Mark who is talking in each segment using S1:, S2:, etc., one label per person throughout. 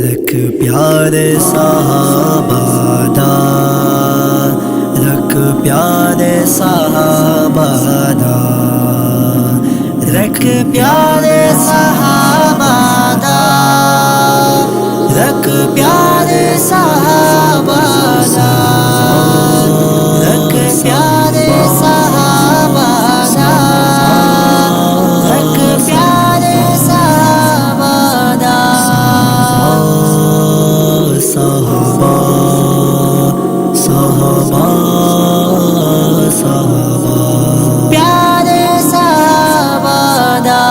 S1: رکھ پیارے صحابہ دا، رکھ پیارے صحابہ دا، رکھ پیارے صحابہ دا، رکھ پیارے صحابہ دا، رکھ پیارے صحابہ دا، رکھ پیارے صحابہ دا، صحابہ صحابہ صحابہ پیارے صحابہ دا،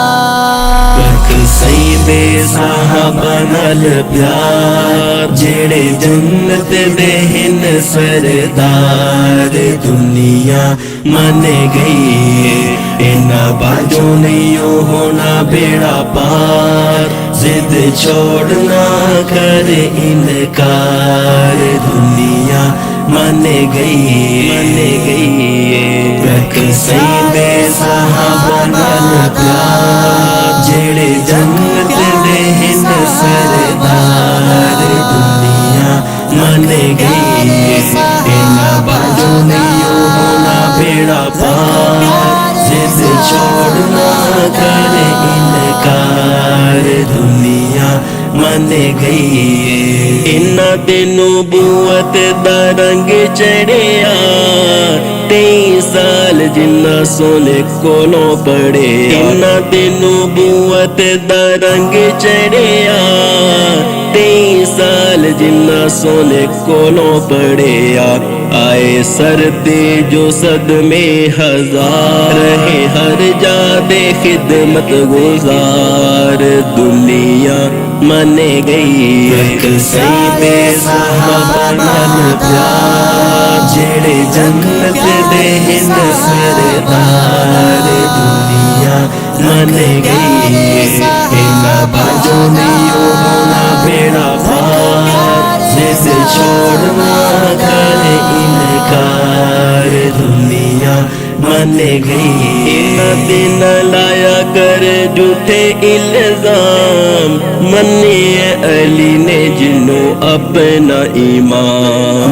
S2: رکھ سید صحابہ نال پیار جڑے جنت دے ہن سردار دنیا من گئی انہاں باجوں نہیں ہونا بیڑا پار ضد چھوڑنا کر انکار دنیا من گئی رکھ سید صحابہ نال پیار جڑے جنت دے ہن سردار دنیا من گئی انہاں باجوں نہیں ہونا بیڑا پار ضد چھوڑنا کر انکار دنیا من گئی انہاں دے نبوت دا رنگ چڑھیا 23 سال جنہ سونے کولوں پڑھے انہاں دے نبوت دا رنگ چڑھیا 23 سال جنہ سونے کولوں پڑھیا آئے سردی جو صدمے ہزار رہے ہر جا دے خدمت گزار دنیا من گئی رکھ سید صحابہ نال پیار جڑے جنت دے ہن سردار دنیا من گئی انہاں باجوں نہیں ہونا بیڑا پار ضد چھوڑنا کر انکار دنیا من گئی انہاں دن لایا کر جھوٹے الزام منی علی نے جنوں اپنا ایمان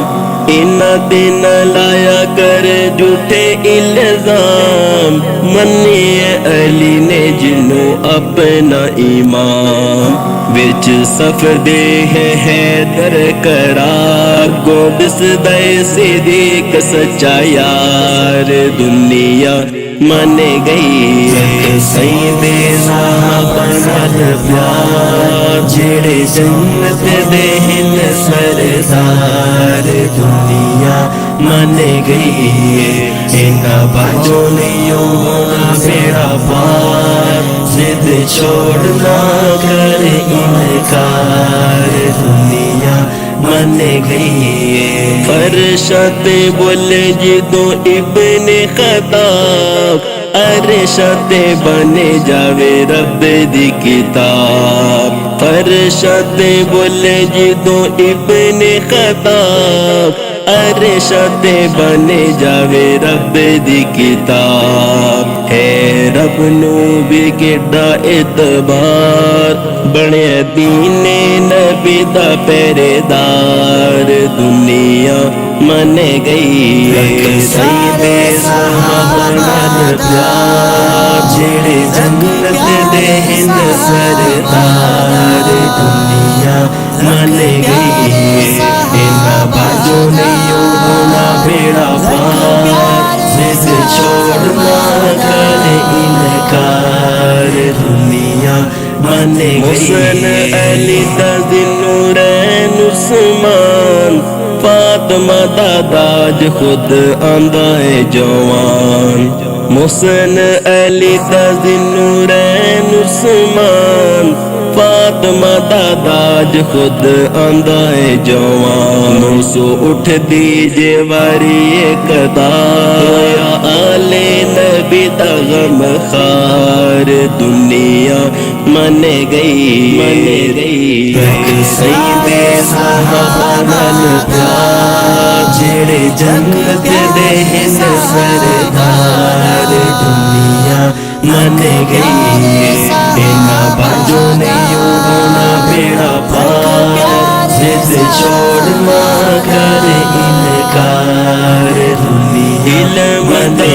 S2: انہاں دن لایا کر جھوٹے الزام منی علی نے جنوں اپنا ایمان وچ صفر دے ہے حیدر قرار گو دسدے صدیق سچا یار دنیا من گئی رکھ سید صحابہ نال پیار جڑے جنت دے ہن سردار دنیا من گئی انہاں باجوں نہیں ہونا بیڑا پار ضد چھوڑنا کر انکار دنیا من گئی فرشت بولے جدوں ابن خطاب عرشت بنے جاوے رب دی کتاب فرشت بولے جدوں ابن خطاب عرشت بنے جاوے رب دی کتاب ہے رب نو بھی کیڈا اعتبار بنے دین نبی دا پہرے دار دنیا من گئی رکھ سید صحابہ نال پیار جڑے جنت دے ہن سردار دنیا من گئی انہاں باجوں نہیں ہونا بیڑا پار ضد چھوڑنا کر انکار دنیا من گئی حسن علی دا ذوالنورین عثمان فاطمہ دا تاج خود آندا ہے جوان محسن علی دا ذوالنورین عثمان فاطمہ دا تاج خود آندا ہے جوان سو اٹھ دیجے واری قدار آل نبی دا غم خار دنیا من گئی رکھ سید صحابہ نال پیار جڑے جنت دے ہن سردار دنیا من گئی انہاں باجوں نہیں ہونا بیڑا پار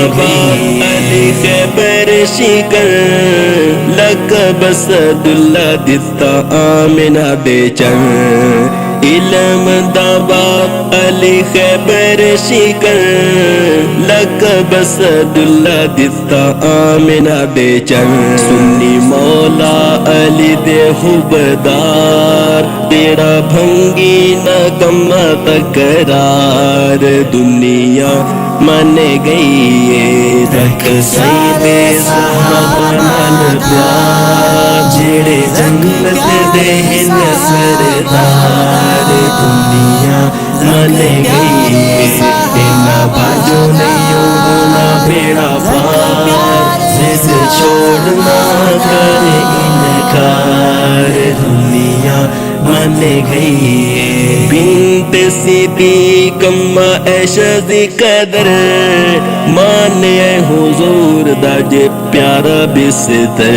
S2: گئی علی خیبر شکر لقب اسد اللہ دتا آمنہ دے چن علم دابا علی خیبر شکر لقب اسد اللہ دتا آمنہ دے چن سنی مولا علی دے خوبدار تیرا بھنگی نہ کم تکرار دنیا من گئی رکھ سید صحابہ نال پیار جڑے جنت دے ہن سردار دنیا من گئی تینا باجو نہیں ہونا بیڑا پار زد چھوڑنا کر انکار دنیا من گئی بنت صدیق اما عائشہ دی قدر مانے حضور دا جے پیارا بستر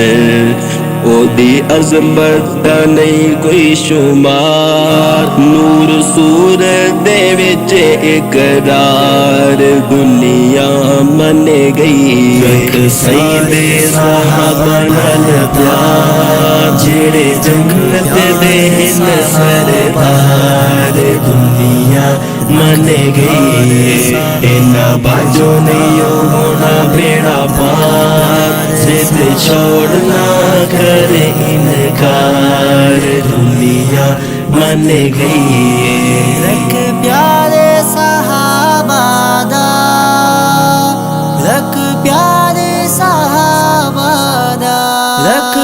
S2: او دی عظمت دا نہیں کوئی شمار نور صورت دے وچ اقرار دنیا من گئی رکھ سید صحابہ نال پیار جڑے جنت دے ہن سردار دنیا من گئی اینا باجو نہیں ہونا بیڑا پار زد چھوڑنا کر انکار دنیا من گئی
S1: رکھ پیارے صحابہ دا رکھ پیارے صحابہ دا رکھ